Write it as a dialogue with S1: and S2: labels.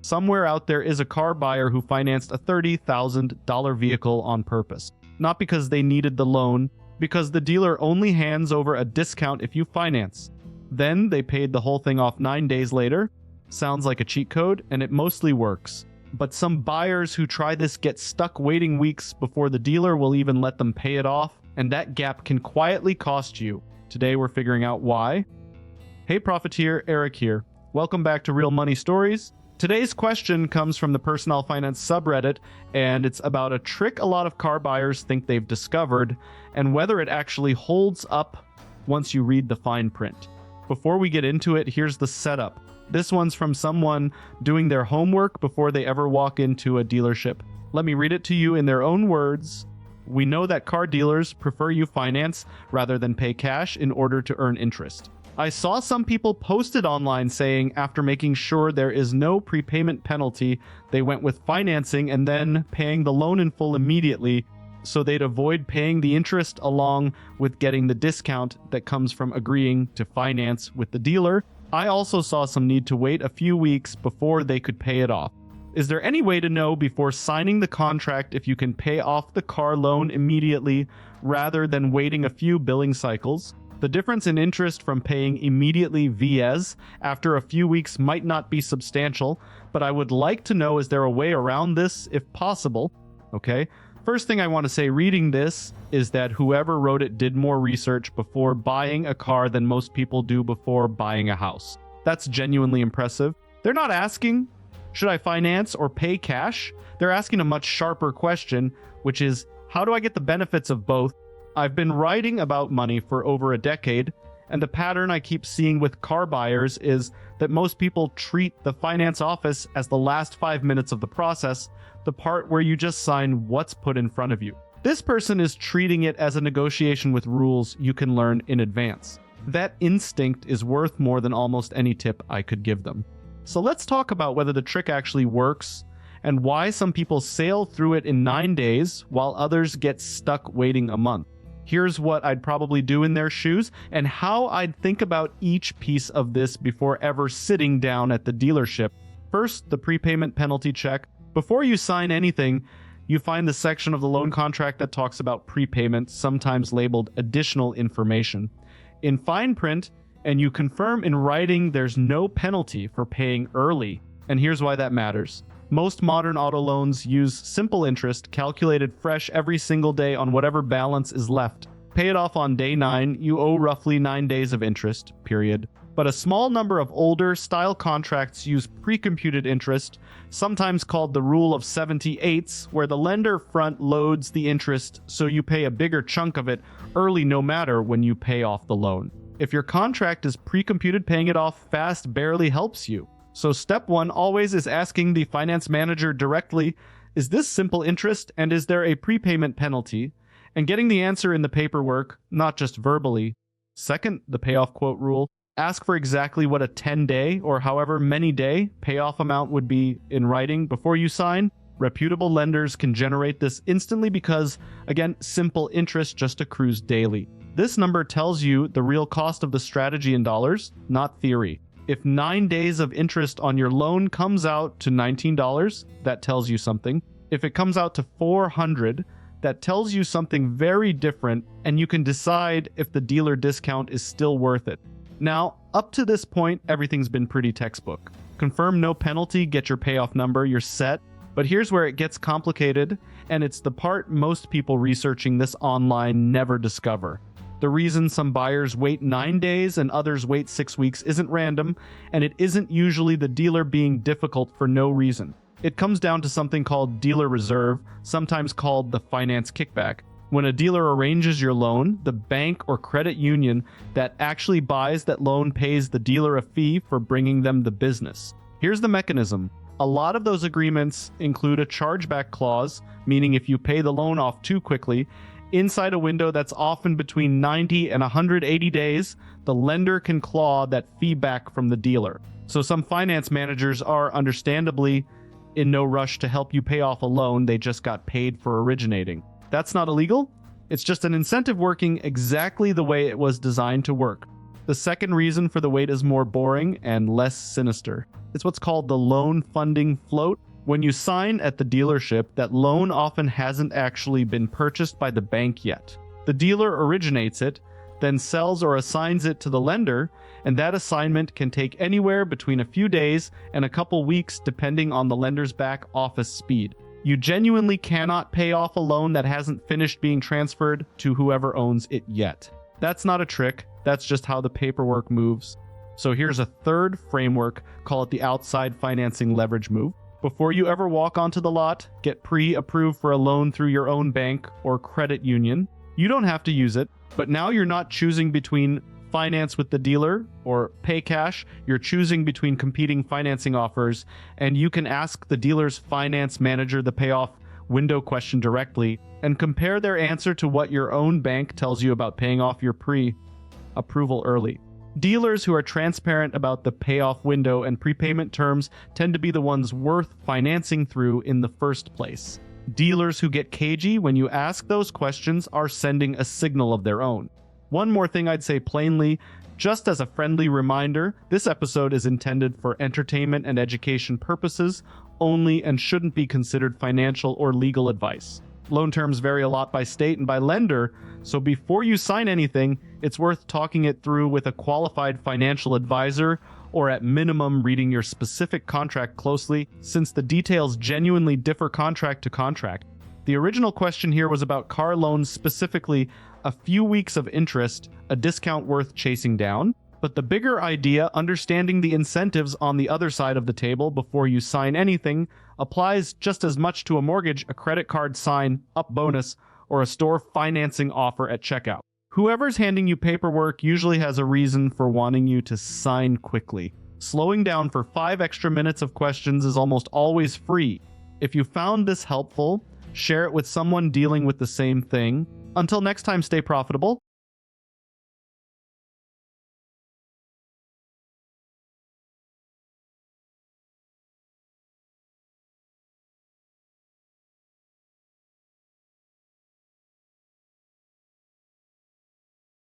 S1: Somewhere out there is a car buyer who financed a $30,000 vehicle on purpose. Not because they needed the loan, because the dealer only hands over a discount if you finance. Then they paid the whole thing off 9 days later. Sounds like a cheat code, and it mostly works. But some buyers who try this get stuck waiting weeks before the dealer will even let them pay it off, and that gap can quietly cost you. Today we're figuring out why. Hey Profiteer, Eric here. Welcome back to Real Money Stories. Today's question comes from the Personal Finance subreddit, and it's about a trick a lot of car buyers think they've discovered, and whether it actually holds up once you read the fine print. Before we get into it, here's the setup. This one's from someone doing their homework before they ever walk into a dealership. Let me read it to you in their own words. We know that car dealers prefer you finance rather than pay cash in order to earn interest. I saw some people posted online saying after making sure there is no prepayment penalty, they went with financing and then paying the loan in full immediately so they'd avoid paying the interest along with getting the discount that comes from agreeing to finance with the dealer. I also saw some need to wait a few weeks before they could pay it off. Is there any way to know before signing the contract if you can pay off the car loan immediately rather than waiting a few billing cycles? The difference in interest from paying immediately vs after a few weeks might not be substantial, but I would like to know, is there a way around this if possible? Okay, first thing I want to say reading this is that whoever wrote it did more research before buying a car than most people do before buying a house. That's genuinely impressive. They're not asking, should I finance or pay cash? They're asking a much sharper question, which is, how do I get the benefits of both? I've been writing about money for over a decade, and the pattern I keep seeing with car buyers is that most people treat the finance office as the last 5 minutes of the process, the part where you just sign what's put in front of you. This person is treating it as a negotiation with rules you can learn in advance. That instinct is worth more than almost any tip I could give them. So let's talk about whether the trick actually works, and why some people sail through it in 9 days while others get stuck waiting a month. Here's what I'd probably do in their shoes, and how I'd think about each piece of this before ever sitting down at the dealership. First, the prepayment penalty check. Before you sign anything, you find the section of the loan contract that talks about prepayment, sometimes labeled additional information, in fine print, and you confirm in writing there's no penalty for paying early. And here's why that matters. Most modern auto loans use simple interest calculated fresh every single day on whatever balance is left. Pay it off on day 9, you owe roughly 9 days of interest, period. But a small number of older style contracts use pre-computed interest, sometimes called the rule of 78s, where the lender front loads the interest so you pay a bigger chunk of it early no matter when you pay off the loan. If your contract is pre-computed, paying it off fast barely helps you. So step 1 always is asking the finance manager directly, is this simple interest and is there a prepayment penalty? And getting the answer in the paperwork, not just verbally. Second, the payoff quote rule. Ask for exactly what a 10-day or however many day payoff amount would be in writing before you sign. Reputable lenders can generate this instantly because, again, simple interest just accrues daily. This number tells you the real cost of the strategy in dollars, not theory. If 9 days of interest on your loan comes out to $19, that tells you something. If it comes out to $400, that tells you something very different, and you can decide if the dealer discount is still worth it. Now, up to this point, everything's been pretty textbook. Confirm no penalty, get your payoff number, you're set. But here's where it gets complicated, and it's the part most people researching this online never discover. The reason some buyers wait 9 days and others wait 6 weeks isn't random, and it isn't usually the dealer being difficult for no reason. It comes down to something called dealer reserve, sometimes called the finance kickback. When a dealer arranges your loan, the bank or credit union that actually buys that loan pays the dealer a fee for bringing them the business. Here's the mechanism. A lot of those agreements include a chargeback clause, meaning if you pay the loan off too quickly, inside a window that's often between 90 and 180 days, the lender can claw that fee back from the dealer. So some finance managers are understandably in no rush to help you pay off a loan they just got paid for originating. That's not illegal. It's just an incentive working exactly the way it was designed to work. The second reason for the wait is more boring and less sinister. It's what's called the loan funding float. When you sign at the dealership, that loan often hasn't actually been purchased by the bank yet. The dealer originates it, then sells or assigns it to the lender, and that assignment can take anywhere between a few days and a couple weeks depending on the lender's back office speed. You genuinely cannot pay off a loan that hasn't finished being transferred to whoever owns it yet. That's not a trick, that's just how the paperwork moves. So here's a third framework, call it the outside financing leverage move. Before you ever walk onto the lot, get pre-approved for a loan through your own bank or credit union. You don't have to use it, but now you're not choosing between finance with the dealer or pay cash. You're choosing between competing financing offers, and you can ask the dealer's finance manager the payoff window question directly and compare their answer to what your own bank tells you about paying off your pre-approval early. Dealers who are transparent about the payoff window and prepayment terms tend to be the ones worth financing through in the first place. Dealers who get cagey when you ask those questions are sending a signal of their own. One more thing I'd say plainly, just as a friendly reminder, this episode is intended for entertainment and education purposes only and shouldn't be considered financial or legal advice. Loan terms vary a lot by state and by lender, so before you sign anything, it's worth talking it through with a qualified financial advisor, or at minimum reading your specific contract closely, since the details genuinely differ contract to contract. The original question here was about car loans, specifically a few weeks of interest, a discount worth chasing down. But the bigger idea, understanding the incentives on the other side of the table before you sign anything, applies just as much to a mortgage, a credit card sign-up bonus, or a store financing offer at checkout. Whoever's handing you paperwork usually has a reason for wanting you to sign quickly. Slowing down for 5 extra minutes of questions is almost always free. If you found this helpful, share it with someone dealing with the same thing. Until next time, stay profitable.